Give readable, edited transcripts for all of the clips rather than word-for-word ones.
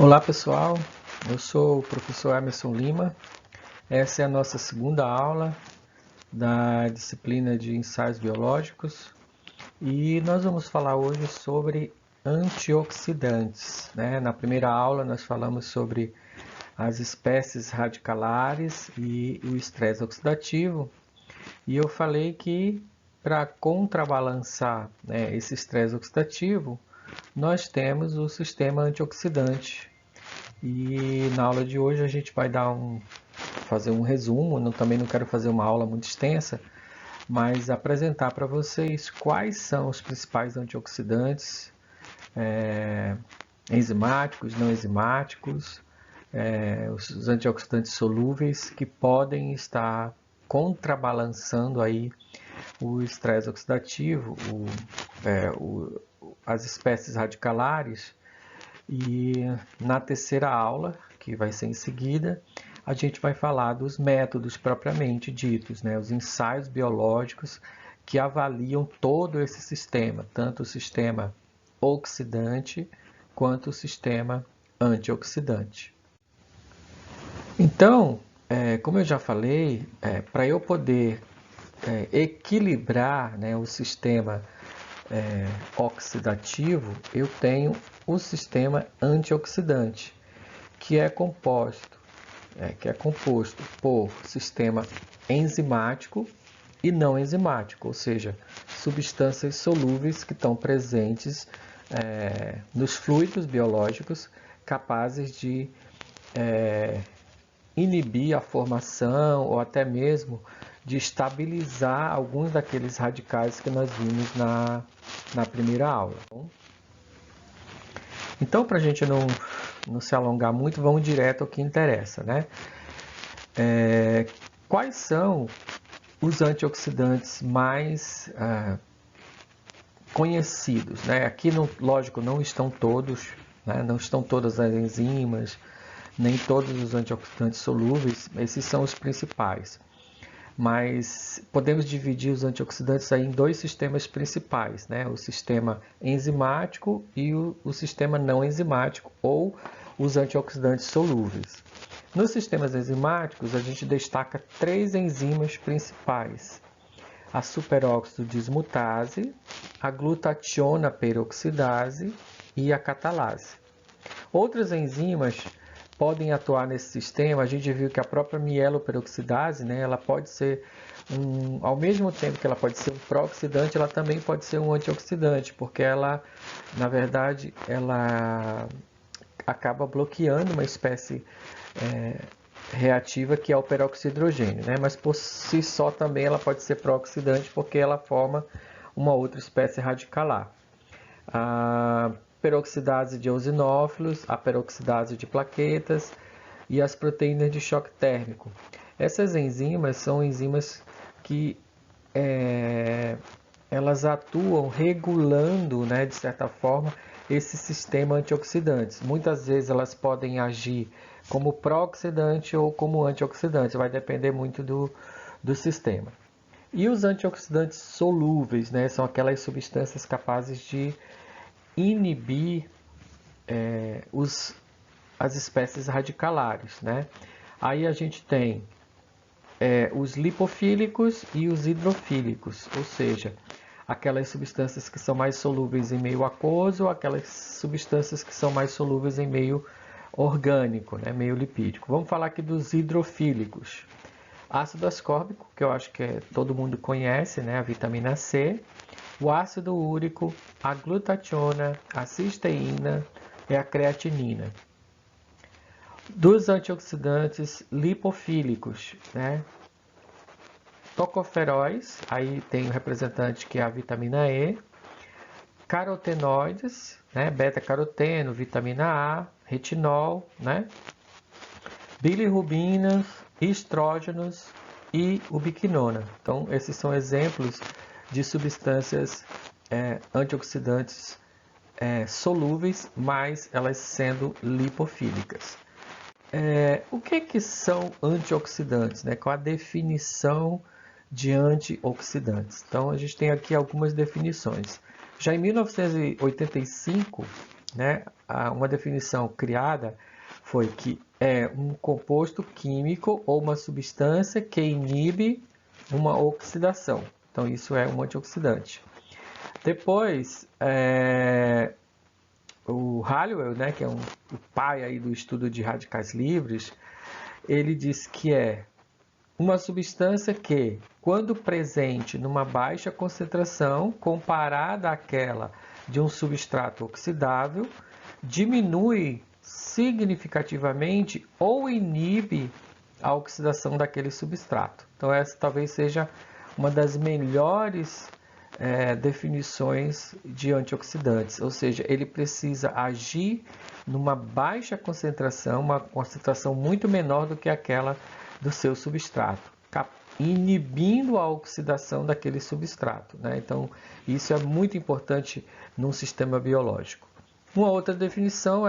Olá pessoal, eu sou o professor Emerson Lima. Essa é a nossa segunda aula da disciplina de ensaios biológicos e nós vamos falar hoje sobre antioxidantes, né? Na primeira aula nós falamos sobre as espécies radicalares e o estresse oxidativo e eu falei que para contrabalançar, né, esse estresse oxidativo nós temos o sistema antioxidante. E na aula de hoje a gente vai fazer um resumo, também não quero fazer uma aula muito extensa, mas apresentar para vocês quais são os principais antioxidantes, enzimáticos, não enzimáticos, os antioxidantes solúveis que podem estar contrabalançando aí o estresse oxidativo, as espécies radicalares. E na terceira aula, que vai ser em seguida, a gente vai falar dos métodos propriamente ditos, né? Os ensaios biológicos que avaliam todo esse sistema, tanto o sistema oxidante quanto o sistema antioxidante. Então, como eu já falei, para eu poder equilibrar, né, o sistema oxidativo, eu tenho o sistema antioxidante, que é composto por sistema enzimático e não enzimático, ou seja, substâncias solúveis que estão presentes nos fluidos biológicos, capazes de inibir a formação ou até mesmo de estabilizar alguns daqueles radicais que nós vimos na primeira aula. Então, para a gente não se alongar muito, vamos direto ao que interessa, né? Quais são os antioxidantes mais conhecidos, né? Aqui, lógico, não estão todos, né? Não estão todas as enzimas, nem todos os antioxidantes solúveis, esses são os principais. Mas podemos dividir os antioxidantes aí em dois sistemas principais, né? O sistema enzimático e o sistema não enzimático, ou os antioxidantes solúveis. Nos sistemas enzimáticos, a gente destaca três enzimas principais: a superóxido dismutase, a glutationa peroxidase e a catalase. Outras enzimas podem atuar nesse sistema. A gente viu que a própria mieloperoxidase, né, ela pode ser ao mesmo tempo que ela pode ser um pró-oxidante, ela também pode ser um antioxidante, porque ela, na verdade, ela acaba bloqueando uma espécie reativa que é o peróxido de hidrogênio, né? Mas por si só também ela pode ser pró-oxidante porque ela forma uma outra espécie radicalar. A peroxidase de eosinófilos, a peroxidase de plaquetas e as proteínas de choque térmico. Essas enzimas são enzimas que elas atuam regulando, né, de certa forma, esse sistema antioxidantes. Muitas vezes elas podem agir como pró-oxidante ou como antioxidante, vai depender muito do sistema. E os antioxidantes solúveis, né, são aquelas substâncias capazes de inibir as espécies radicalares, né? Aí a gente tem os lipofílicos e os hidrofílicos, ou seja, aquelas substâncias que são mais solúveis em meio aquoso, aquelas substâncias que são mais solúveis em meio orgânico, né, meio lipídico. Vamos falar aqui dos hidrofílicos. Ácido ascórbico, que eu acho que todo mundo conhece, né, a vitamina C, o ácido úrico, a glutationa, a cisteína e a creatinina. Dos antioxidantes lipofílicos, né, tocoferóis, aí tem o representante que é a vitamina E, carotenoides, né, beta-caroteno, vitamina A, retinol, né, bilirrubinas, estrógenos e ubiquinona. Então, esses são exemplos de substâncias antioxidantes solúveis, mas elas sendo lipofílicas. O que são antioxidantes, né? Qual a definição de antioxidantes? Então, a gente tem aqui algumas definições. Já em 1985, né, uma definição criada foi que é um composto químico ou uma substância que inibe uma oxidação. Então, isso é um antioxidante. Depois, o Halliwell, né, que é o pai aí do estudo de radicais livres, ele diz que é uma substância que, quando presente numa baixa concentração, comparada àquela de um substrato oxidável, diminui significativamente ou inibe a oxidação daquele substrato. Então, essa talvez seja uma das melhores definições de antioxidantes, ou seja, ele precisa agir numa baixa concentração, uma concentração muito menor do que aquela do seu substrato, inibindo a oxidação daquele substrato, né? Então, isso é muito importante num sistema biológico. Uma outra definição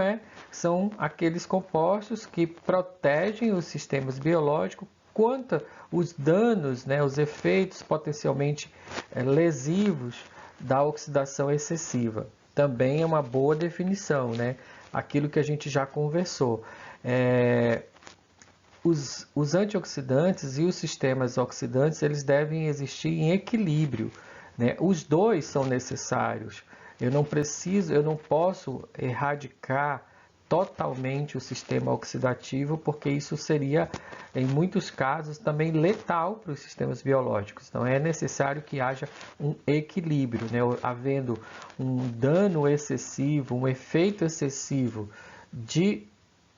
são aqueles compostos que protegem os sistemas biológicos contra os danos, né, os efeitos potencialmente lesivos da oxidação excessiva. Também é uma boa definição, né? Aquilo que a gente já conversou. Os antioxidantes e os sistemas oxidantes, eles devem existir em equilíbrio, né? Os dois são necessários. Eu não posso erradicar totalmente o sistema oxidativo, porque isso seria, em muitos casos, também letal para os sistemas biológicos. Então, é necessário que haja um equilíbrio, né? Havendo um dano excessivo, um efeito excessivo de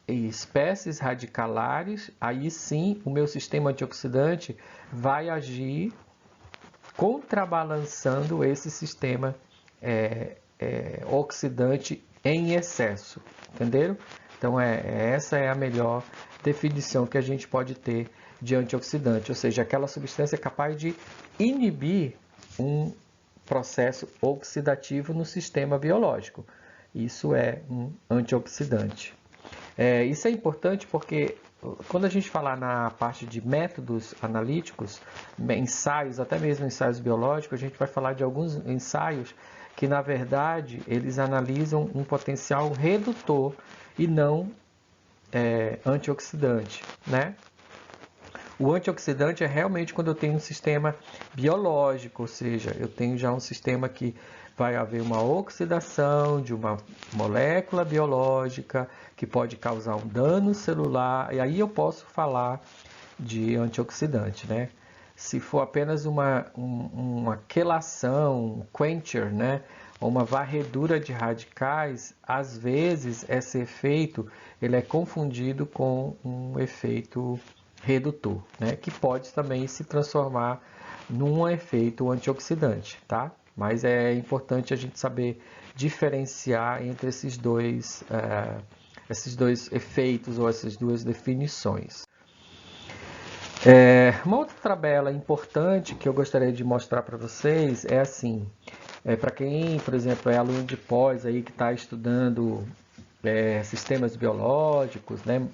espécies radicalares, aí sim o meu sistema antioxidante vai agir contrabalançando esse sistema oxidante em excesso, entenderam? Então essa é a melhor definição que a gente pode ter de antioxidante, ou seja, aquela substância capaz de inibir um processo oxidativo no sistema biológico. Isso é um antioxidante. Isso é importante porque quando a gente falar na parte de métodos analíticos, ensaios, até mesmo ensaios biológicos, a gente vai falar de alguns ensaios que, na verdade, eles analisam um potencial redutor e não antioxidante, né? O antioxidante é realmente quando eu tenho um sistema biológico, ou seja, eu tenho já um sistema que vai haver uma oxidação de uma molécula biológica que pode causar um dano celular, e aí eu posso falar de antioxidante, né? Se for apenas uma quelação, um quencher, né? Ou uma varredura de radicais, às vezes esse efeito ele é confundido com um efeito redutor, né? Que pode também se transformar num efeito antioxidante, tá? Mas é importante a gente saber diferenciar entre esses dois efeitos ou essas duas definições. Uma outra tabela importante que eu gostaria de mostrar para vocês é assim, para quem, por exemplo, é aluno de pós aí que está estudando sistemas biológicos, né,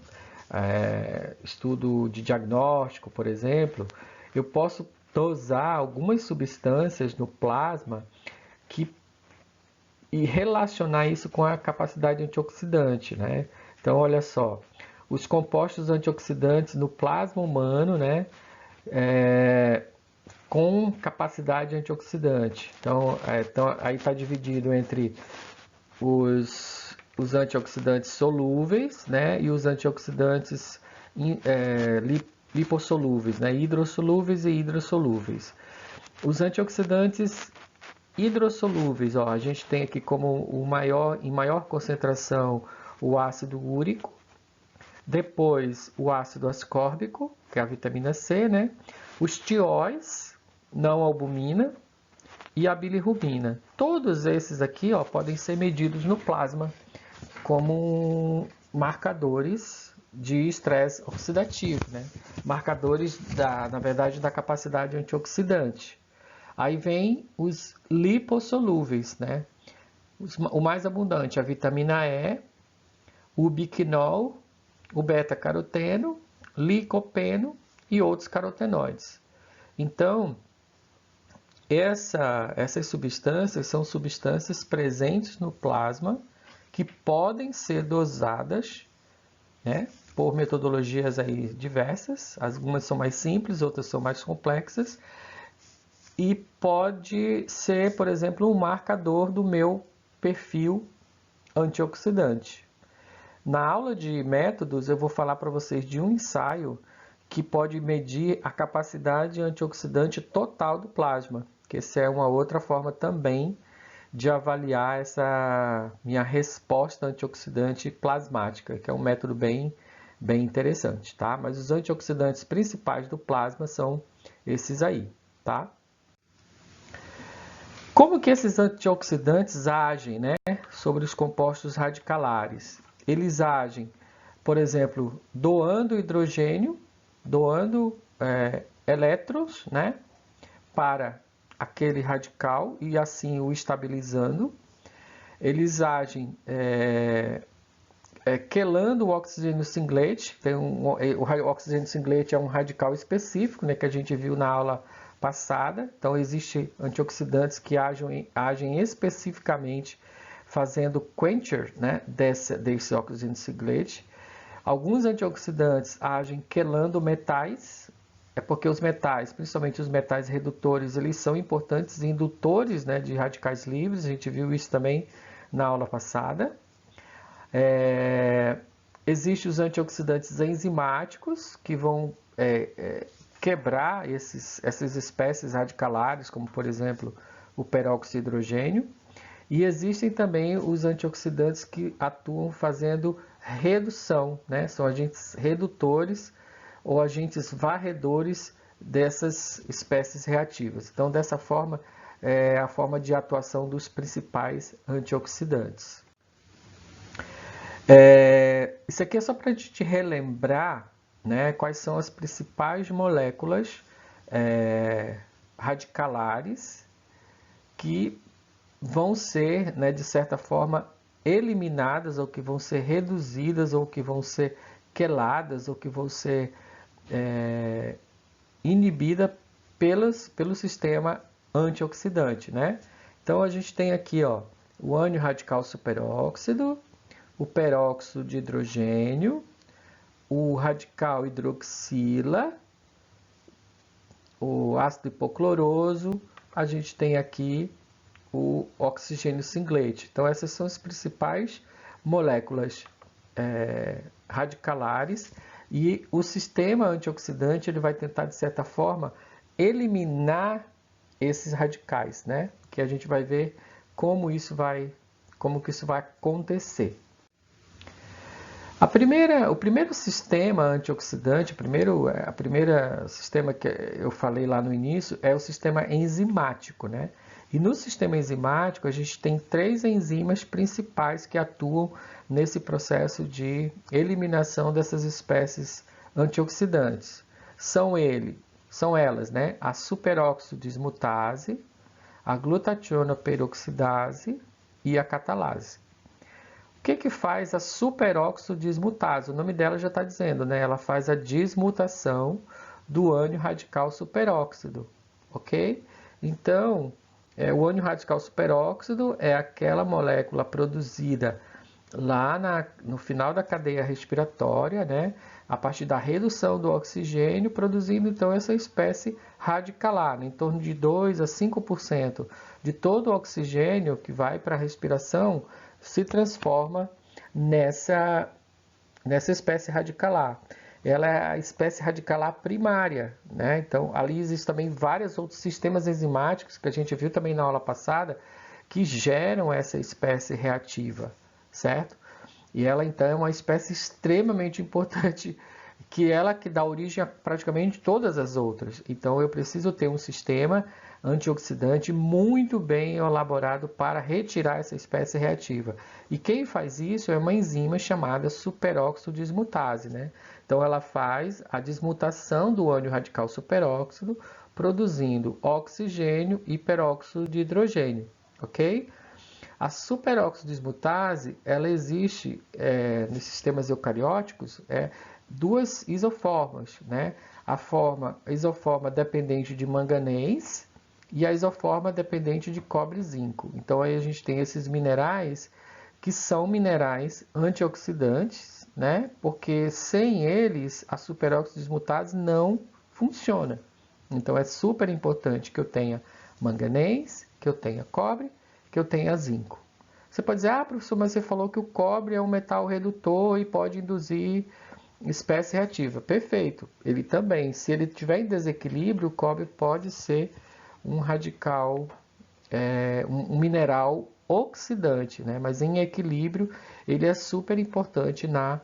estudo de diagnóstico, por exemplo, eu posso dosar algumas substâncias no plasma e relacionar isso com a capacidade antioxidante, né? Então, olha só, os compostos antioxidantes no plasma humano, né, com capacidade antioxidante. Então aí está dividido entre os antioxidantes solúveis, né, e os antioxidantes lipossolúveis, né, hidrossolúveis e hidrossolúveis. Os antioxidantes hidrossolúveis, ó, a gente tem aqui como em maior concentração o ácido úrico, depois o ácido ascórbico, que é a vitamina C, né? Os tióis, não albumina, e a bilirrubina. Todos esses aqui, ó, podem ser medidos no plasma como marcadores de estresse oxidativo, né? Marcadores na verdade, da capacidade antioxidante. Aí vem os lipossolúveis, né? O mais abundante, a vitamina E, o biquinol, o beta-caroteno, licopeno e outros carotenoides. Então, essas substâncias são substâncias presentes no plasma que podem ser dosadas, né, por metodologias aí diversas. Algumas são mais simples, outras são mais complexas. E pode ser, por exemplo, um marcador do meu perfil antioxidante. Na aula de métodos, eu vou falar para vocês de um ensaio que pode medir a capacidade antioxidante total do plasma, que essa é uma outra forma também de avaliar essa minha resposta antioxidante plasmática, que é um método bem interessante, tá? Mas os antioxidantes principais do plasma são esses aí, tá? Como que esses antioxidantes agem, né, sobre os compostos radicalares? Eles agem, por exemplo, doando hidrogênio, doando elétrons, né, para aquele radical e assim o estabilizando. Eles agem quelando o oxigênio singlet. O oxigênio singlet é um radical específico, né, que a gente viu na aula passada. Então, existem antioxidantes que agem especificamente fazendo quencher, né, desse oxigênio singlet. Alguns antioxidantes agem quelando metais, porque os metais, principalmente os metais redutores, eles são importantes indutores, né, de radicais livres. A gente viu isso também na aula passada. Existem os antioxidantes enzimáticos que vão quebrar essas espécies radicalares, como por exemplo o peróxido de hidrogênio. E existem também os antioxidantes que atuam fazendo redução, né? São agentes redutores ou agentes varredores dessas espécies reativas. Então, dessa forma, é a forma de atuação dos principais antioxidantes. Isso aqui é só para a gente relembrar, né, quais são as principais moléculas radicalares que vão ser, né, de certa forma, eliminadas, ou que vão ser reduzidas, ou que vão ser queladas, ou que vão ser inibidas pelo sistema antioxidante, né? Então, a gente tem aqui, ó, o ânion radical superóxido, o peróxido de hidrogênio, o radical hidroxila, o ácido hipocloroso, a gente tem aqui o oxigênio singlet. Então, essas são as principais moléculas radicalares, e o sistema antioxidante ele vai tentar, de certa forma, eliminar esses radicais, né? Que a gente vai ver como que isso vai acontecer. O primeiro sistema antioxidante, o primeiro sistema que eu falei lá no início é o sistema enzimático, né? E no sistema enzimático a gente tem 3 enzimas principais que atuam nesse processo de eliminação dessas espécies antioxidantes. São elas, né? A superóxido dismutase, a glutationoperoxidase e a catalase. O que faz a superóxido dismutase? O nome dela já está dizendo, né? Ela faz a dismutação do ânion radical superóxido, ok? Então, o ânion radical superóxido é aquela molécula produzida lá no final da cadeia respiratória, né? A partir da redução do oxigênio, produzindo então essa espécie radicalar, né? Em torno de 2 a 5% de todo o oxigênio que vai para a respiração se transforma nessa espécie radicalar. Ela é a espécie radicalar primária, né? Então, ali existem também vários outros sistemas enzimáticos que a gente viu também na aula passada que geram essa espécie reativa, certo? E ela, então, é uma espécie extremamente importante, que ela que dá origem a praticamente todas as outras. Então, eu preciso ter um sistema antioxidante muito bem elaborado para retirar essa espécie reativa. E quem faz isso é uma enzima chamada superóxido dismutase, né? Então, ela faz a dismutação do ânion radical superóxido, produzindo oxigênio e peróxido de hidrogênio, ok? A superóxido dismutase, ela existe nos sistemas eucarióticos, duas isoformas, né? A isoforma dependente de manganês e a isoforma dependente de cobre e zinco. Então, aí a gente tem esses minerais que são minerais antioxidantes, né? Porque sem eles a superóxido dismutase não funciona. Então é super importante que eu tenha manganês, que eu tenha cobre, que eu tenha zinco. Você pode dizer, professor, mas você falou que o cobre é um metal redutor e pode induzir espécie reativa. Perfeito. Ele também, se ele tiver em desequilíbrio, o cobre pode ser um radical, um mineral oxidante, né? Mas em equilíbrio, ele é super importante na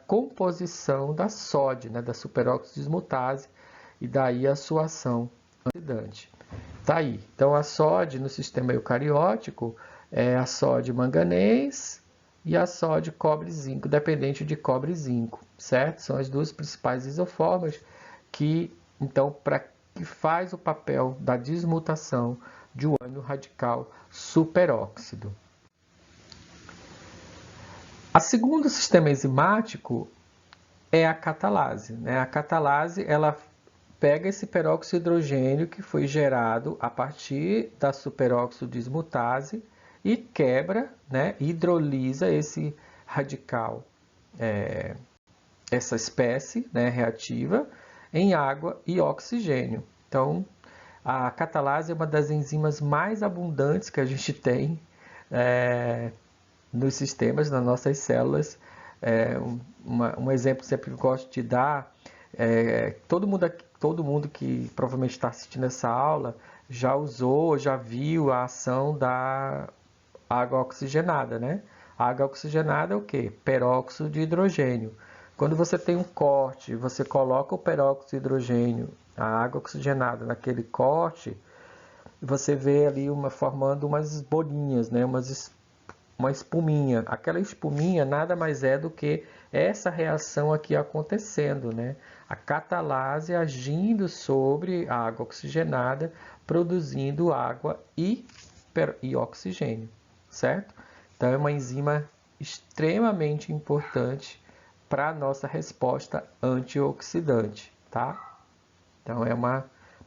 composição da sódio, né? Da superóxido dismutase, e daí a sua ação oxidante. Tá aí. Então, a sódio no sistema eucariótico é a sódio manganês e a sódio cobre-zinco, dependente de cobre-zinco, certo? São as duas principais isoformas que, então, que faz o papel da desmutação de um ânion radical superóxido. A segundo sistema enzimático é a catalase, né? A catalase, ela pega esse peróxido de hidrogênio que foi gerado a partir da superóxido dismutase e quebra, né, hidrolisa esse radical, essa espécie, né, reativa, em água e oxigênio. Então, a catalase é uma das enzimas mais abundantes que a gente tem nos sistemas, nas nossas células. Um exemplo que sempre gosto de dar, todo mundo que provavelmente está assistindo essa aula já usou, já viu a ação da água oxigenada, né? A água oxigenada é o quê? Peróxido de hidrogênio. Quando você tem um corte, você coloca o peróxido de hidrogênio, a água oxigenada naquele corte, você vê ali formando umas bolinhas, né? Uma espuminha. Aquela espuminha nada mais é do que essa reação aqui acontecendo, né? A catalase agindo sobre a água oxigenada, produzindo água e oxigênio, certo? Então é uma enzima extremamente importante para a nossa resposta antioxidante, tá? Então é uma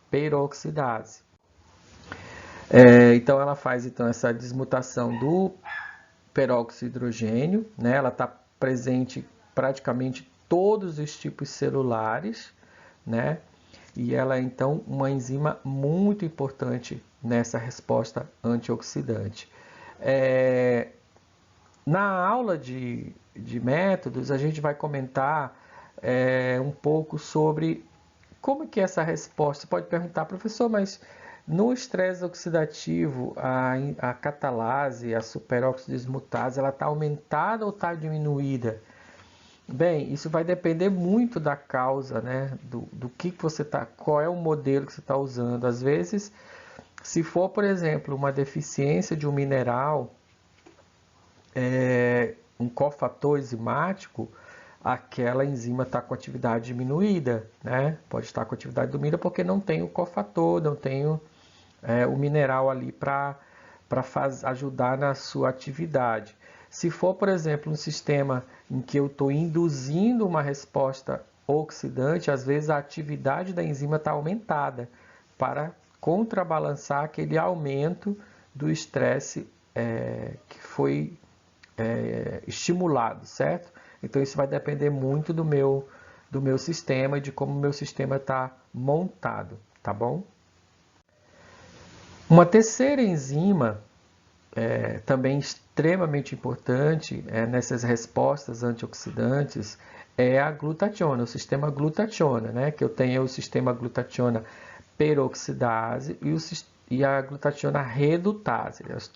peroxidase. Então ela faz essa desmutação do peróxido de hidrogênio, né? Ela está presente praticamente todos os tipos celulares, né? E ela é então uma enzima muito importante nessa resposta antioxidante. Na aula de métodos, a gente vai comentar um pouco sobre como que essa resposta. Você pode perguntar, professor, mas no estresse oxidativo, a catalase, a superóxido dismutase, ela está aumentada ou está diminuída? Bem, isso vai depender muito da causa, né? Do que você está, qual é o modelo que você está usando. Às vezes, se for, por exemplo, uma deficiência de um mineral, um cofator enzimático, aquela enzima está com atividade diminuída, né? Pode estar com atividade diminuída porque não tem o cofator, não tem o mineral ali para ajudar na sua atividade. Se for, por exemplo, um sistema em que eu estou induzindo uma resposta oxidante, às vezes a atividade da enzima está aumentada para contrabalançar aquele aumento do estresse que foi estimulado, certo? Então isso vai depender muito do meu sistema e de como o meu sistema está montado, tá bom? Uma terceira enzima, também extremamente importante nessas respostas antioxidantes, é a glutationa, o sistema glutationa, né? Que eu tenho o sistema glutationa peroxidase e a glutationa redutase. Elas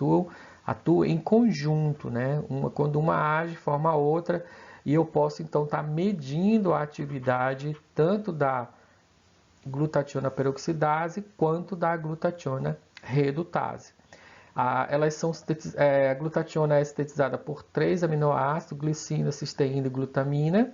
atuam em conjunto, né? Quando uma age, forma a outra, e eu posso então estar medindo a atividade tanto da glutationa peroxidase quanto da glutationa redutase. A glutationa é sintetizada por 3 aminoácidos, glicina, cisteína e glutamina.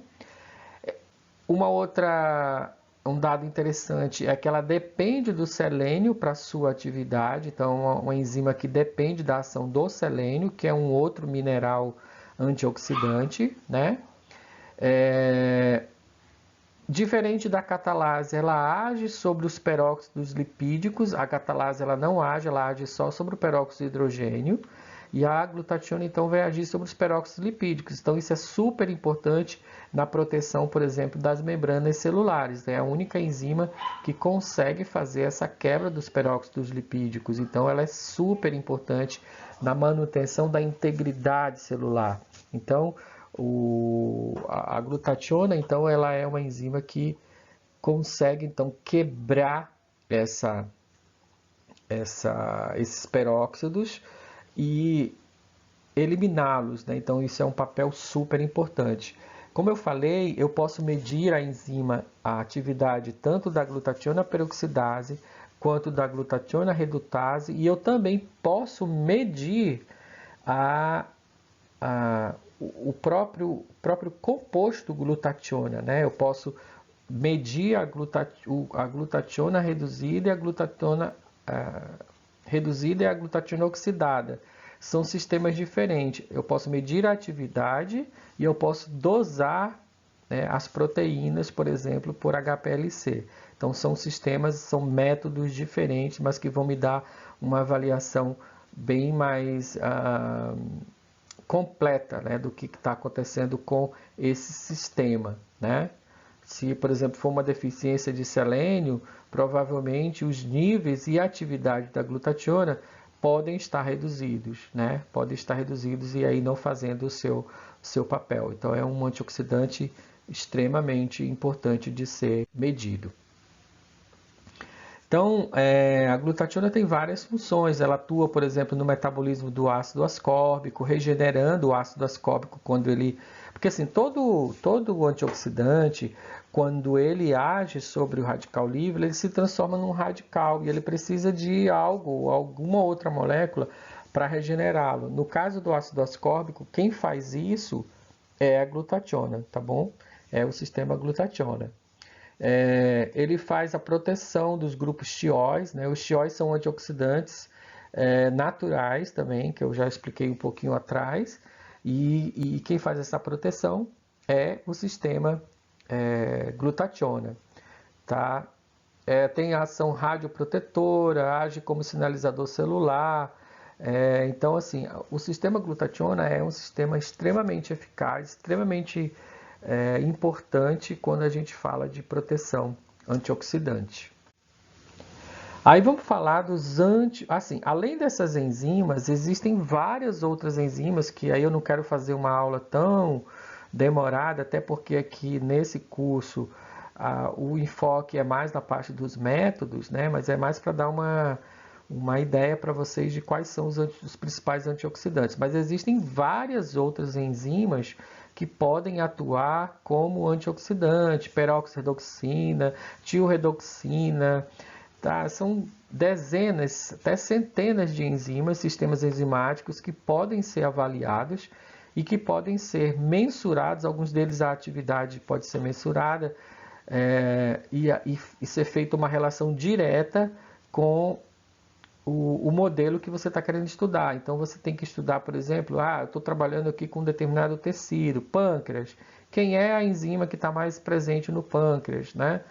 Um dado interessante é que ela depende do selênio para sua atividade, então uma enzima que depende da ação do selênio, que é um outro mineral antioxidante, né? Diferente da catalase, ela age sobre os peróxidos lipídicos. A catalase ela não age, ela age só sobre o peróxido de hidrogênio. e a glutationa então vai agir sobre os peróxidos lipídicos. Então isso é super importante na proteção, por exemplo, das membranas celulares. É a única enzima que consegue fazer essa quebra dos peróxidos lipídicos. Então ela é super importante na manutenção da integridade celular. Então a glutationa então ela é uma enzima que consegue então quebrar esses peróxidos e eliminá-los, né? Então isso é um papel super importante. Como eu falei, eu posso medir a enzima, a atividade tanto da glutationa peroxidase quanto da glutationa redutase, e eu também posso medir o próprio composto glutationa, né? Eu posso medir a glutationa reduzida e a glutationa reduzida e a glutationa oxidada. São sistemas diferentes. Eu posso medir a atividade e eu posso dosar, né, as proteínas, por exemplo, por HPLC. Então são sistemas, são métodos diferentes, mas que vão me dar uma avaliação bem mais completa, né, do que está acontecendo com esse sistema, né? Se, por exemplo, for uma deficiência de selênio, provavelmente os níveis e a atividade da glutationa podem estar reduzidos, né? Podem estar reduzidos e aí não fazendo o seu papel. Então é um antioxidante extremamente importante de ser medido. Então, a glutationa tem várias funções. Ela atua, por exemplo, no metabolismo do ácido ascórbico, regenerando o ácido ascórbico quando ele... Porque assim, todo antioxidante, quando ele age sobre o radical livre, ele se transforma num radical e ele precisa de alguma outra molécula para regenerá-lo. No caso do ácido ascórbico, quem faz isso é a glutationa, tá bom? É o sistema glutationa. Ele faz a proteção dos grupos tióis, né? Os tióis são antioxidantes naturais também, que eu já expliquei um pouquinho atrás, e quem faz essa proteção é o sistema glutationa, tá? Tem ação radioprotetora, age como sinalizador celular. Então, assim, o sistema glutationa é um sistema extremamente eficaz, extremamente importante quando a gente fala de proteção antioxidante. Aí vamos falar dos assim, além dessas enzimas, existem várias outras enzimas que aí eu não quero fazer uma aula tão demorada, até porque aqui nesse curso o enfoque é mais na parte dos métodos, né? Mas é mais para dar uma ideia para vocês de quais são os principais antioxidantes. Mas existem várias outras enzimas que podem atuar como antioxidante, peroxirredoxina, tioredoxina, tá? São dezenas, até centenas de enzimas, sistemas enzimáticos que podem ser avaliados e que podem ser mensurados. Alguns deles a atividade pode ser mensurada e ser feita uma relação direta com o modelo que você está querendo estudar. Então você tem que estudar, por exemplo, eu estou trabalhando aqui com um determinado tecido, pâncreas. Quem é a enzima que está mais presente no pâncreas, né?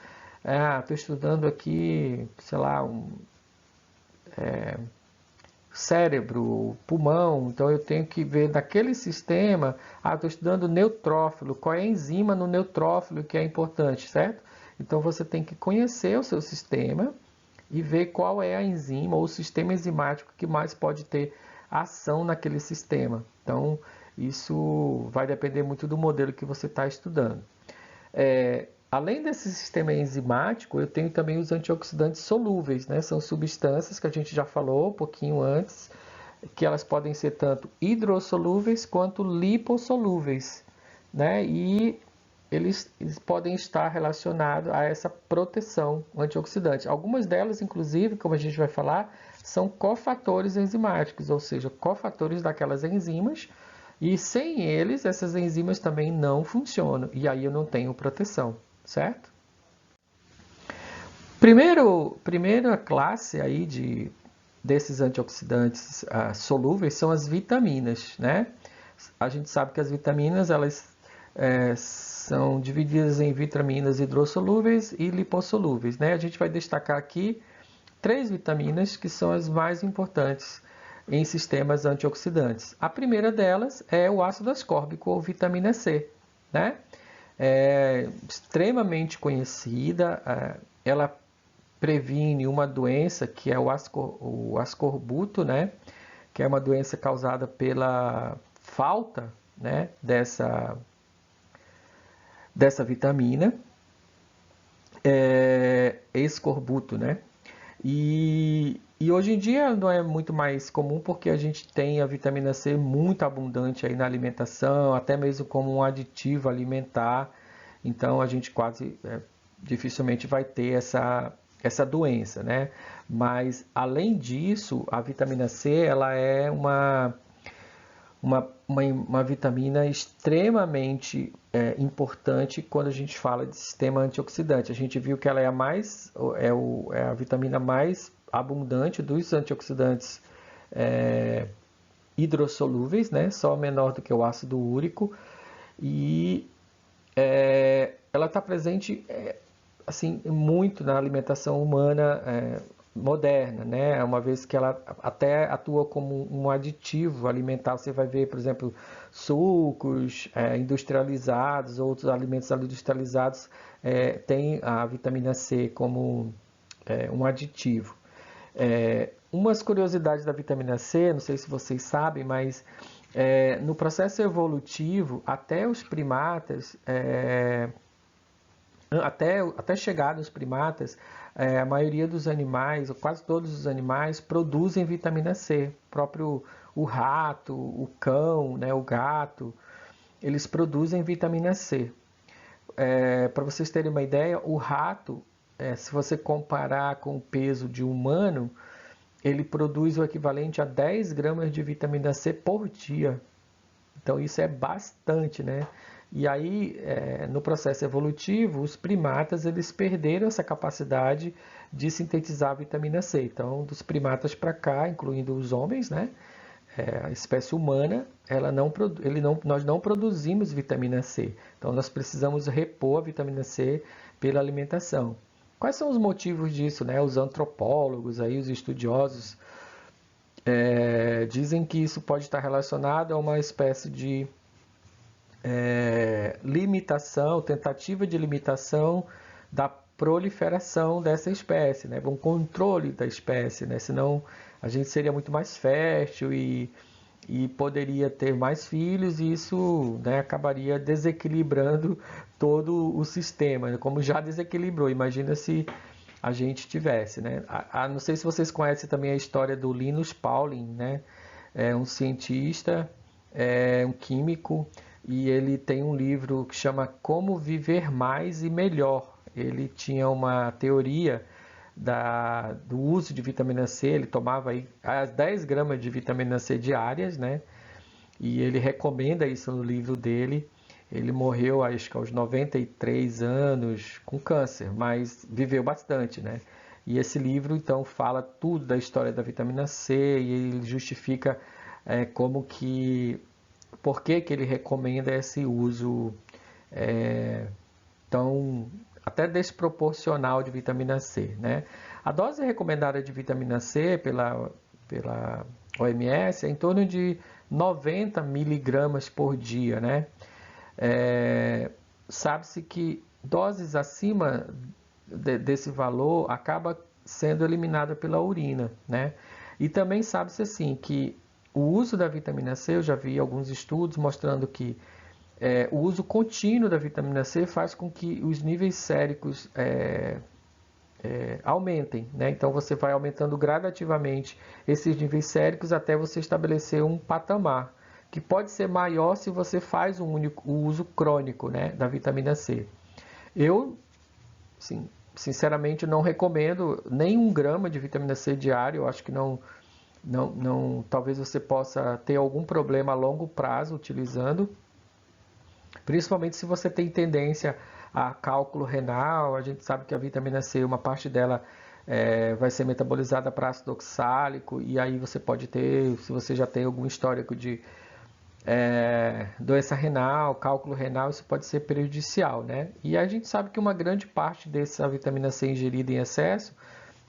Estou estudando aqui, sei lá, cérebro, pulmão, então eu tenho que ver daquele sistema, estou estudando neutrófilo, qual é a enzima no neutrófilo que é importante, certo? Então você tem que conhecer o seu sistema e ver qual é a enzima ou o sistema enzimático que mais pode ter ação naquele sistema. Então isso vai depender muito do modelo que você está estudando. Além desse sistema enzimático, eu tenho também os antioxidantes solúveis, né? São substâncias que a gente já falou um pouquinho antes, que elas podem ser tanto hidrossolúveis quanto lipossolúveis, né? E eles podem estar relacionados a essa proteção antioxidante. Algumas delas, inclusive, como a gente vai falar, são cofatores enzimáticos, ou seja, cofatores daquelas enzimas, e sem eles, essas enzimas também não funcionam, e aí eu não tenho proteção. Certo? Primeira classe aí desses antioxidantes solúveis são as vitaminas, né? A gente sabe que as vitaminas elas são divididas em vitaminas hidrossolúveis e lipossolúveis, né? A gente vai destacar aqui 3 vitaminas que são as mais importantes em sistemas antioxidantes. A primeira delas é o ácido ascórbico ou vitamina C, né? É extremamente conhecida, ela previne uma doença que é o ascorbuto, né? Que é uma doença causada pela falta, né, dessa vitamina, escorbuto, né? E hoje em dia não é muito mais comum porque a gente tem a vitamina C muito abundante aí na alimentação, até mesmo como um aditivo alimentar. Então a gente quase dificilmente vai ter essa doença, né? Mas além disso, a vitamina C ela é uma vitamina extremamente importante quando a gente fala de sistema antioxidante. A gente viu que ela é a vitamina mais abundante dos antioxidantes hidrossolúveis, né? Só menor do que o ácido úrico. E ela está presente assim muito na alimentação humana moderna, né? Uma vez que ela até atua como um aditivo alimentar, você vai ver, por exemplo, sucos industrializados, outros alimentos industrializados têm a vitamina C como um aditivo. Umas curiosidades da vitamina C, não sei se vocês sabem, mas no processo evolutivo, até os primatas, até chegar nos primatas, a maioria dos animais, ou quase todos os animais, produzem vitamina C. O próprio o rato, o cão, né, o gato, eles produzem vitamina C. Para vocês terem uma ideia, o rato, se você comparar com o peso de um humano, ele produz o equivalente a 10 gramas de vitamina C por dia. Então isso é bastante, né? E aí, no processo evolutivo, os primatas eles perderam essa capacidade de sintetizar a vitamina C. Então, dos primatas para cá, incluindo os homens, né? A espécie humana, nós não produzimos vitamina C. Então, nós precisamos repor a vitamina C pela alimentação. Quais são os motivos disso, né? Os antropólogos, aí, os estudiosos, dizem que isso pode estar relacionado a uma espécie de limitação, tentativa de limitação da proliferação dessa espécie, né? Um controle da espécie, né? Senão a gente seria muito mais fértil e poderia ter mais filhos e isso, né, acabaria desequilibrando todo o sistema, né? Como já desequilibrou. Imagina se a gente tivesse, né? Não sei se vocês conhecem também a história do Linus Pauling, né? É um cientista, um químico, e ele tem um livro que chama Como Viver Mais e Melhor. Ele tinha uma teoria do uso de vitamina C, ele tomava aí as 10 gramas de vitamina C diárias, né? E ele recomenda isso no livro dele. Ele morreu, acho que aos 93 anos com câncer, mas viveu bastante, né? E esse livro, então, fala tudo da história da vitamina C e ele justifica como que por que ele recomenda esse uso tão até desproporcional de vitamina C, né? A dose recomendada de vitamina C pela OMS é em torno de 90 miligramas por dia, né? Sabe-se que doses acima desse valor acaba sendo eliminada pela urina, né? E também sabe-se assim que o uso da vitamina C, eu já vi alguns estudos mostrando que o uso contínuo da vitamina C faz com que os níveis séricos aumentem, né? Então você vai aumentando gradativamente esses níveis séricos até você estabelecer um patamar, que pode ser maior se você faz um uso crônico, né, da vitamina C. Eu, sim, sinceramente, não recomendo nem 1 grama de vitamina C diário. Eu acho que talvez você possa ter algum problema a longo prazo utilizando, principalmente se você tem tendência a cálculo renal. A gente sabe que a vitamina C, uma parte dela vai ser metabolizada para ácido oxálico, e aí você pode ter, se você já tem algum histórico de doença renal, cálculo renal, isso pode ser prejudicial, né? E a gente sabe que uma grande parte dessa vitamina C ingerida em excesso,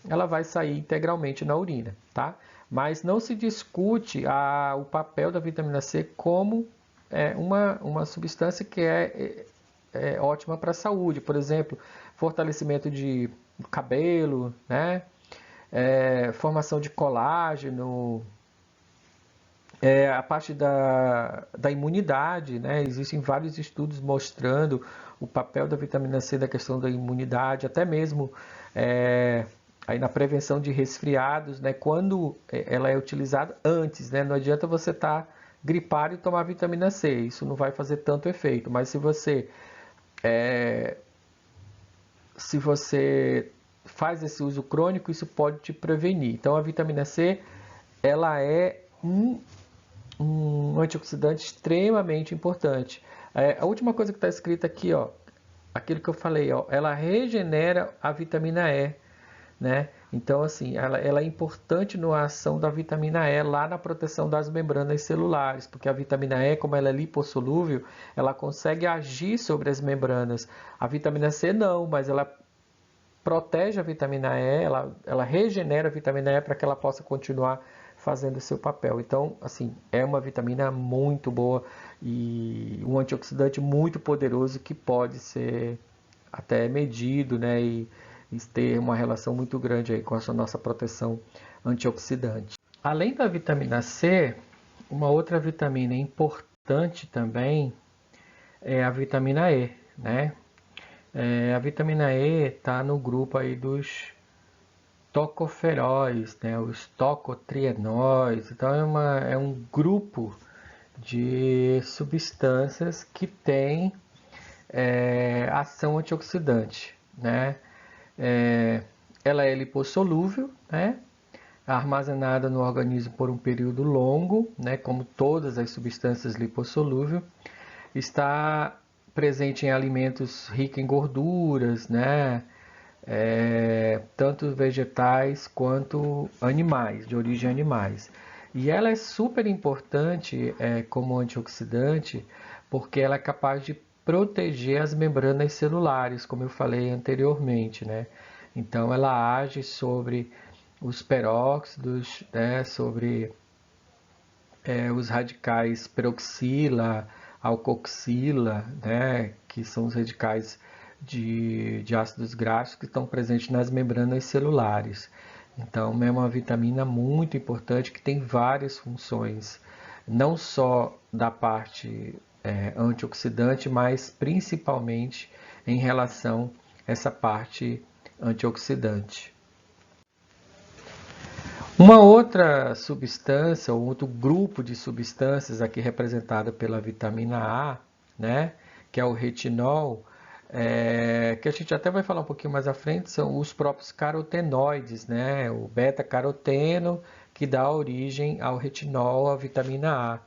ela vai sair integralmente na urina, tá? mas não se discute o papel da vitamina C como uma substância que é ótima para a saúde. Por exemplo, fortalecimento de cabelo, né? Formação de colágeno, a parte da imunidade, né? Existem vários estudos mostrando o papel da vitamina C na questão da imunidade, até mesmo aí na prevenção de resfriados, né? Quando ela é utilizada antes, né? Não adianta você estar gripado e tomar vitamina C, isso não vai fazer tanto efeito, mas se você faz esse uso crônico, isso pode te prevenir. Então a vitamina C, ela é um antioxidante extremamente importante. A última coisa que está escrita aqui, ó, aquilo que eu falei, ó, ela regenera a vitamina E, né? Então, assim, ela é importante na ação da vitamina E lá na proteção das membranas celulares, porque a vitamina E, como ela é lipossolúvel, ela consegue agir sobre as membranas. A vitamina C não, mas ela protege a vitamina E, ela regenera a vitamina E para que ela possa continuar fazendo o seu papel. Então, assim, é uma vitamina muito boa e um antioxidante muito poderoso que pode ser até medido, né, e ter uma relação muito grande aí com a nossa proteção antioxidante. Além da vitamina C, uma outra vitamina importante também é a vitamina E, né? A vitamina E está no grupo aí dos tocoferóis, né, os tocotrienóis. Então é um grupo de substâncias que tem ação antioxidante, né? Ela é lipossolúvel, né? Armazenada no organismo por um período longo, né? Como todas as substâncias lipossolúveis, está presente em alimentos ricos em gorduras, né? Tanto vegetais quanto animais, de origem animais. E ela é super importante como antioxidante porque ela é capaz de proteger as membranas celulares, como eu falei anteriormente, né? Então ela age sobre os peróxidos, né? Sobre os radicais peroxila, alcoxila, né? Que são os radicais de ácidos graxos que estão presentes nas membranas celulares. Então, é uma vitamina muito importante que tem várias funções, não só da parte antioxidante, mas principalmente em relação a essa parte antioxidante. Uma outra substância, ou outro grupo de substâncias aqui representada pela vitamina A, né, que é o retinol, que a gente até vai falar um pouquinho mais à frente, são os próprios carotenoides, né, o beta-caroteno, que dá origem ao retinol, a vitamina A.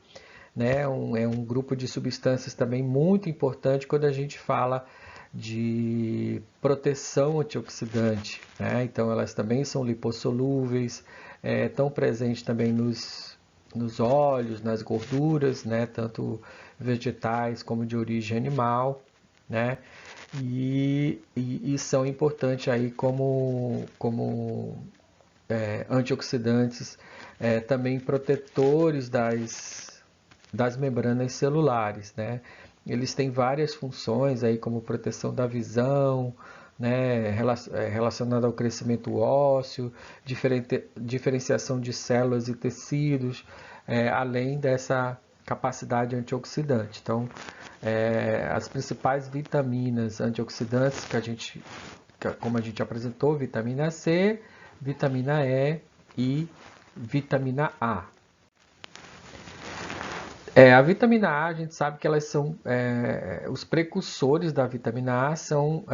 Né, é um grupo de substâncias também muito importante quando a gente fala de proteção antioxidante, né? Então elas também são lipossolúveis, estão presentes também nos óleos, nas gorduras, né? Tanto vegetais como de origem animal, né? E são importantes aí como antioxidantes, também protetores das membranas celulares, né? Eles têm várias funções aí, como proteção da visão, né, relacionada ao crescimento ósseo, diferenciação de células e tecidos, além dessa capacidade antioxidante. Então, as principais vitaminas antioxidantes como a gente apresentou, vitamina C, vitamina E e vitamina A. A vitamina A, a gente sabe que elas são os precursores da vitamina A são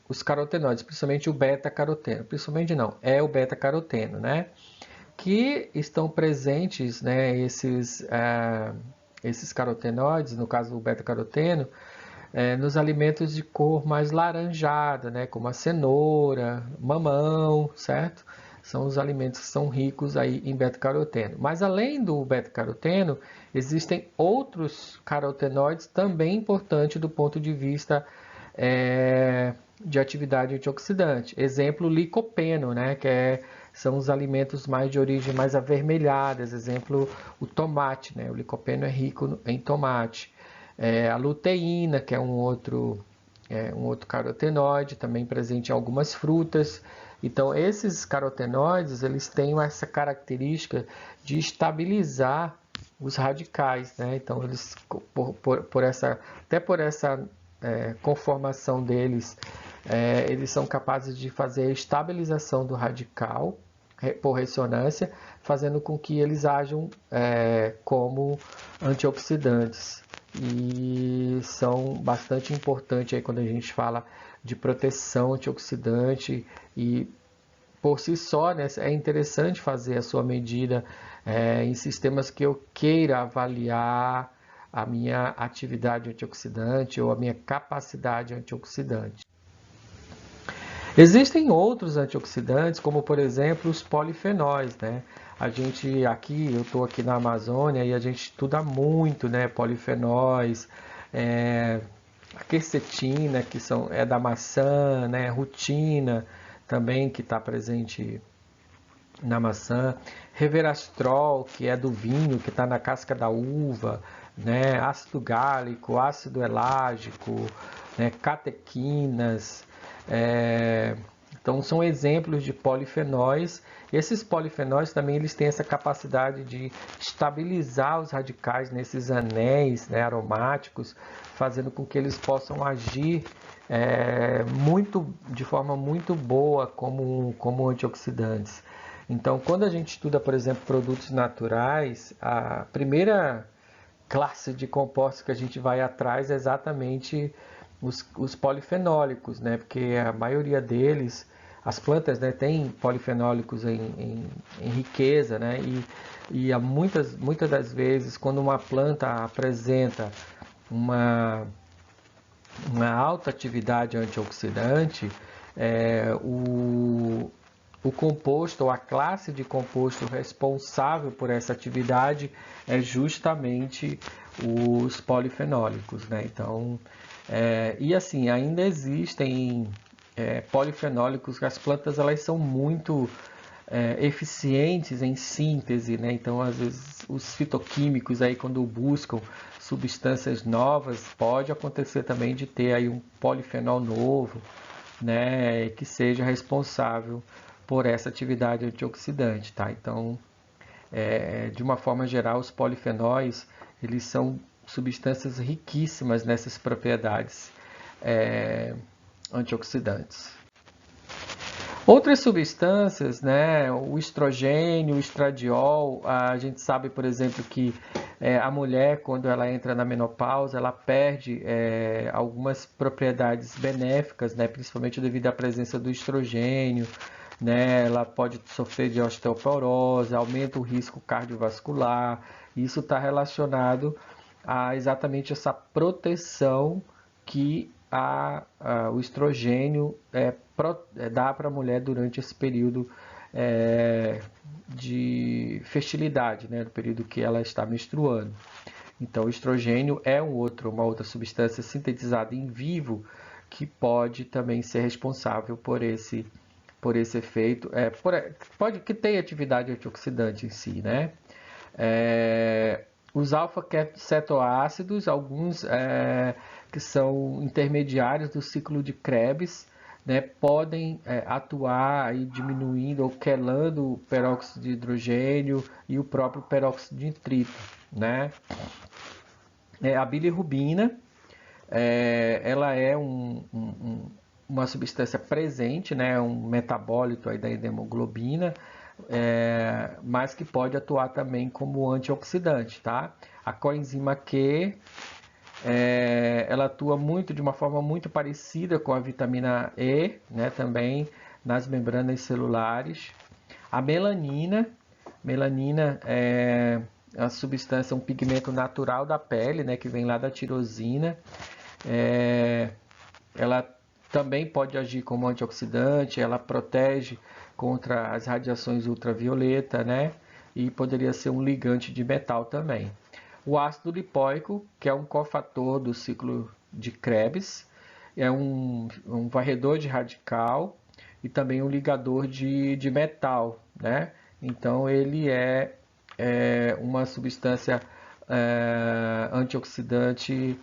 os carotenoides, principalmente o beta-caroteno. Principalmente não, é o beta-caroteno, né? Que estão presentes, né, esses carotenoides, no caso do beta-caroteno, nos alimentos de cor mais laranjada, né, como a cenoura, mamão, certo? São os alimentos que são ricos aí em beta-caroteno. Mas além do beta-caroteno, existem outros carotenoides também importantes do ponto de vista de atividade antioxidante. Exemplo, licopeno, né, que é são os alimentos mais de origem mais avermelhada, exemplo, o tomate, né? O licopeno é rico em tomate. A luteína, que é um outro carotenoide, também presente em algumas frutas. Então, esses carotenoides, eles têm essa característica de estabilizar os radicais, né? Então, eles, até por essa conformação deles, eles são capazes de fazer a estabilização do radical por ressonância, fazendo com que eles ajam como antioxidantes. E são bastante importantes aí quando a gente fala de proteção antioxidante e por si só, né, é interessante fazer a sua medida em sistemas que eu queira avaliar a minha atividade antioxidante ou a minha capacidade antioxidante. Existem outros antioxidantes, como por exemplo os polifenóis, né? A gente aqui, eu estou aqui na Amazônia e a gente estuda muito, né? Polifenóis, a quercetina, que é da maçã, né? Rutina, também que está presente na maçã, resveratrol, que é do vinho, que está na casca da uva, né? Ácido gálico, ácido elágico, né? Catequinas. Então são exemplos de polifenóis. Esses polifenóis também eles têm essa capacidade de estabilizar os radicais nesses anéis, né, aromáticos, fazendo com que eles possam agir de forma muito boa como antioxidantes. Então, quando a gente estuda, por exemplo, produtos naturais, a primeira classe de compostos que a gente vai atrás é exatamente os polifenólicos, né? Porque a maioria deles, as plantas, né, têm polifenólicos em riqueza, né? E muitas das vezes, quando uma planta apresenta uma alta atividade antioxidante, o composto ou a classe de composto responsável por essa atividade é justamente os polifenólicos, né? Então, e assim, ainda existem polifenólicos que as plantas elas são muito eficientes em síntese, né? Então, às vezes, os fitoquímicos aí quando buscam substâncias novas, pode acontecer também de ter aí um polifenol novo, né, que seja responsável por essa atividade antioxidante, tá? Então, de uma forma geral, os polifenóis, eles são substâncias riquíssimas nessas propriedades antioxidantes. Outras substâncias, né, o estrogênio, o estradiol, a gente sabe, por exemplo, que a mulher, quando ela entra na menopausa, ela perde algumas propriedades benéficas, né, principalmente devido à presença do estrogênio, né, ela pode sofrer de osteoporose, aumenta o risco cardiovascular, isso está relacionado a exatamente essa proteção que o estrogênio dá para a mulher durante esse período de fertilidade, né, no período que ela está menstruando. Então, o estrogênio é uma outra substância sintetizada em vivo que pode também ser responsável por esse efeito, que tem atividade antioxidante em si, né? Os alfa-cetoácidos, alguns que são intermediários do ciclo de Krebs, né, podem atuar aí diminuindo ou quelando o peróxido de hidrogênio e o próprio peróxido de nitrito, né? A bilirrubina, ela é uma substância presente, né, um metabólito aí da hemoglobina, mas que pode atuar também como antioxidante, tá? A coenzima Q, ela atua de uma forma muito parecida com a vitamina E, né, também nas membranas celulares. A melanina é a substância, um pigmento natural da pele, né, que vem lá da tirosina. Ela também pode agir como antioxidante, ela protege contra as radiações ultravioleta, né? E poderia ser um ligante de metal também. O ácido lipoico, que é um cofator do ciclo de Krebs, é um varredor de radical e também um ligador de metal, né? Então ele é uma substância antioxidante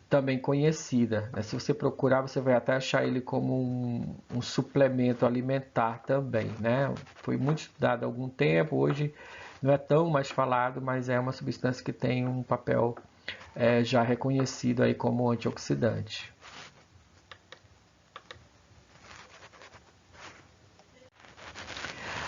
também conhecida, né? Se você procurar, você vai até achar ele como um suplemento alimentar também, né? Foi muito estudado há algum tempo, hoje não é tão mais falado, mas é uma substância que tem um papel já reconhecido aí como antioxidante.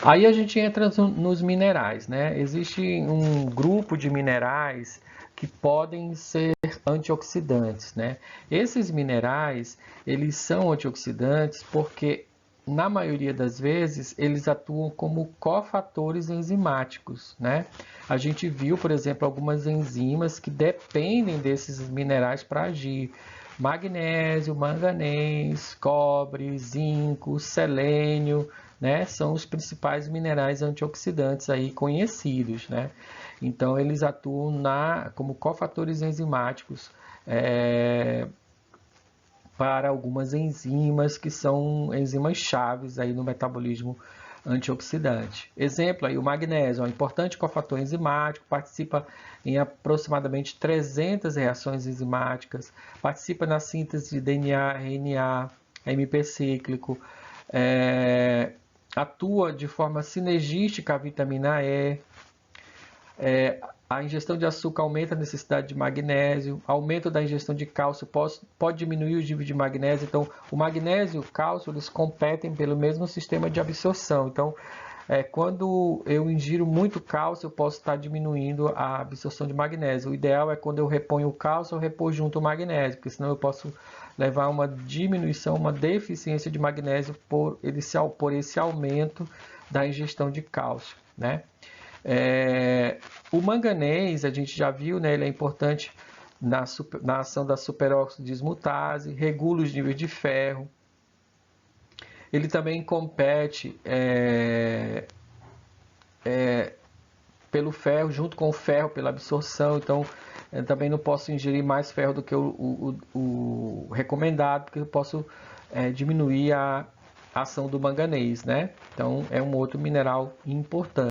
Aí a gente entra nos minerais, né? Existe um grupo de minerais que podem ser antioxidantes, né? Esses minerais, eles são antioxidantes porque, na maioria das vezes, eles atuam como cofatores enzimáticos, né? A gente viu, por exemplo, algumas enzimas que dependem desses minerais para agir. Magnésio, manganês, cobre, zinco, selênio, né, são os principais minerais antioxidantes aí conhecidos, né? Então eles atuam como cofatores enzimáticos para algumas enzimas que são enzimas chaves aí no metabolismo antioxidante. Exemplo aí o magnésio, um importante cofator enzimático, participa em aproximadamente 300 reações enzimáticas, participa na síntese de DNA, RNA, AMP cíclico, atua de forma sinergística a vitamina E, a ingestão de açúcar aumenta a necessidade de magnésio, aumento da ingestão de cálcio pode diminuir os níveis de magnésio. Então, o magnésio e o cálcio eles competem pelo mesmo sistema de absorção. Então, quando eu ingiro muito cálcio, eu posso estar diminuindo a absorção de magnésio. O ideal é quando eu reponho o cálcio, eu repor junto o magnésio, porque senão eu posso levar a uma diminuição, uma deficiência de magnésio por esse aumento da ingestão de cálcio, né? O manganês, a gente já viu, né, ele é importante na ação da superóxido dismutase, regula os níveis de ferro. Ele também compete pelo ferro, junto com o ferro, pela absorção. Então, eu também não posso ingerir mais ferro do que o recomendado, porque eu posso diminuir a ação do manganês, né? Então, é um outro mineral importante.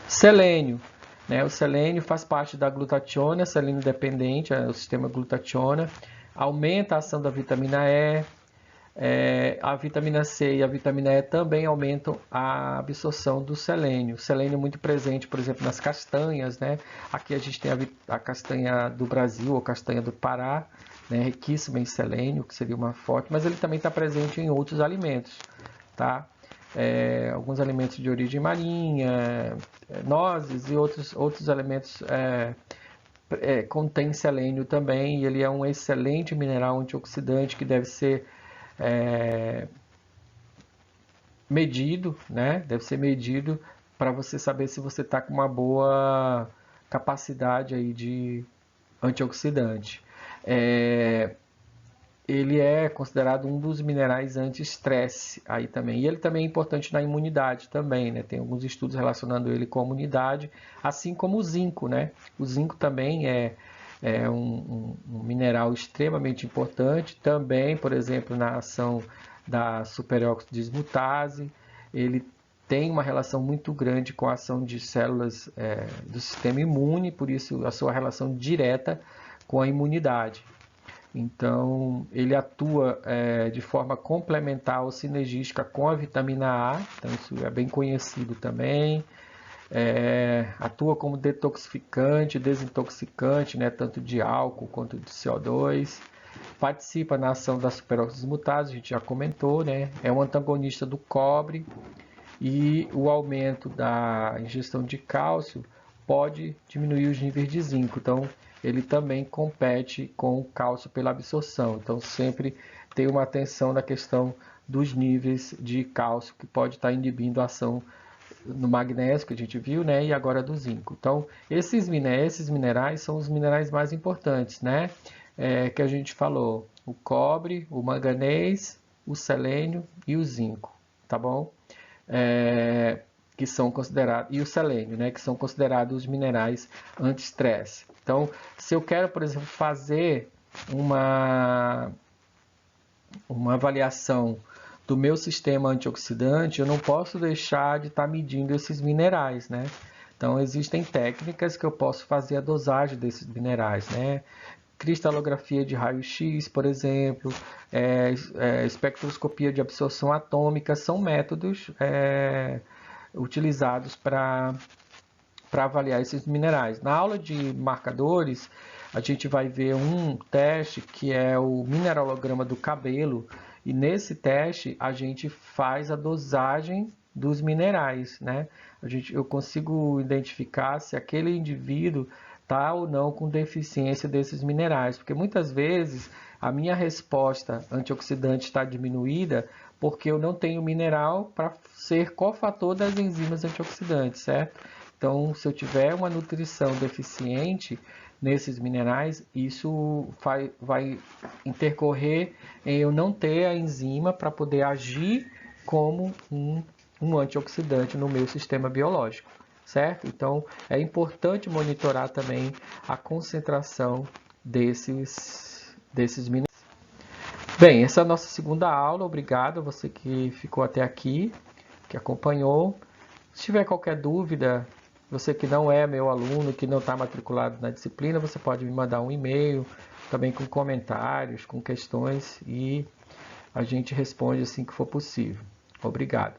Selênio, né? O selênio faz parte da glutationa, selênio dependente, é o sistema glutationa, aumenta a ação da vitamina E, a vitamina C e a vitamina E também aumentam a absorção do selênio. O selênio é muito presente, por exemplo, nas castanhas, né? Aqui a gente tem a castanha do Brasil ou castanha do Pará, né? Riquíssima em selênio, que seria uma forte, mas ele também está presente em outros alimentos, tá? Alguns alimentos de origem marinha, nozes e outros alimentos contêm selênio também, e ele é um excelente mineral antioxidante que deve ser medido, né? Deve ser medido para você saber se você está com uma boa capacidade aí de antioxidante. Ele é considerado um dos minerais anti-estresse aí também. E ele também é importante na imunidade também, né? Tem alguns estudos relacionando ele com a imunidade, assim como o zinco, né? O zinco também é um mineral extremamente importante, também, por exemplo, na ação da superóxido dismutase, ele tem uma relação muito grande com a ação de células do sistema imune, por isso a sua relação direta com a imunidade. Então, ele atua de forma complementar ou sinergística com a vitamina A, então isso é bem conhecido também. Atua como detoxificante, desintoxicante, né, tanto de álcool quanto de CO2. Participa na ação da superóxido dismutase, a gente já comentou, né? É um antagonista do cobre e o aumento da ingestão de cálcio pode diminuir os níveis de zinco. Então, ele também compete com o cálcio pela absorção. Então, sempre tem uma atenção na questão dos níveis de cálcio, que pode estar inibindo a ação no magnésio, que a gente viu, né? E agora do zinco. Então, esses minerais são os minerais mais importantes, né? Que a gente falou. O cobre, o manganês, o selênio e o zinco, tá bom? Que são considerados, e o selênio, né, que são considerados os minerais anti-estresse. Então, se eu quero, por exemplo, fazer uma avaliação do meu sistema antioxidante, eu não posso deixar de estar medindo esses minerais, né? Então, existem técnicas que eu posso fazer a dosagem desses minerais, né? Cristalografia de raio-x, por exemplo, espectroscopia de absorção atômica, são métodos utilizados para avaliar esses minerais. Na aula de marcadores, a gente vai ver um teste que é o mineralograma do cabelo, e nesse teste a gente faz a dosagem dos minerais, né? Eu consigo identificar se aquele indivíduo está ou não com deficiência desses minerais, porque muitas vezes a minha resposta antioxidante está diminuída porque eu não tenho mineral para ser cofator das enzimas antioxidantes, certo? Então, se eu tiver uma nutrição deficiente nesses minerais, isso vai intercorrer em eu não ter a enzima para poder agir como um antioxidante no meu sistema biológico, certo? Então, é importante monitorar também a concentração desses minerais. Bem, essa é a nossa segunda aula. Obrigado a você que ficou até aqui, que acompanhou. Se tiver qualquer dúvida, você que não é meu aluno, que não está matriculado na disciplina, você pode me mandar um e-mail, também com comentários, com questões, e a gente responde assim que for possível. Obrigado.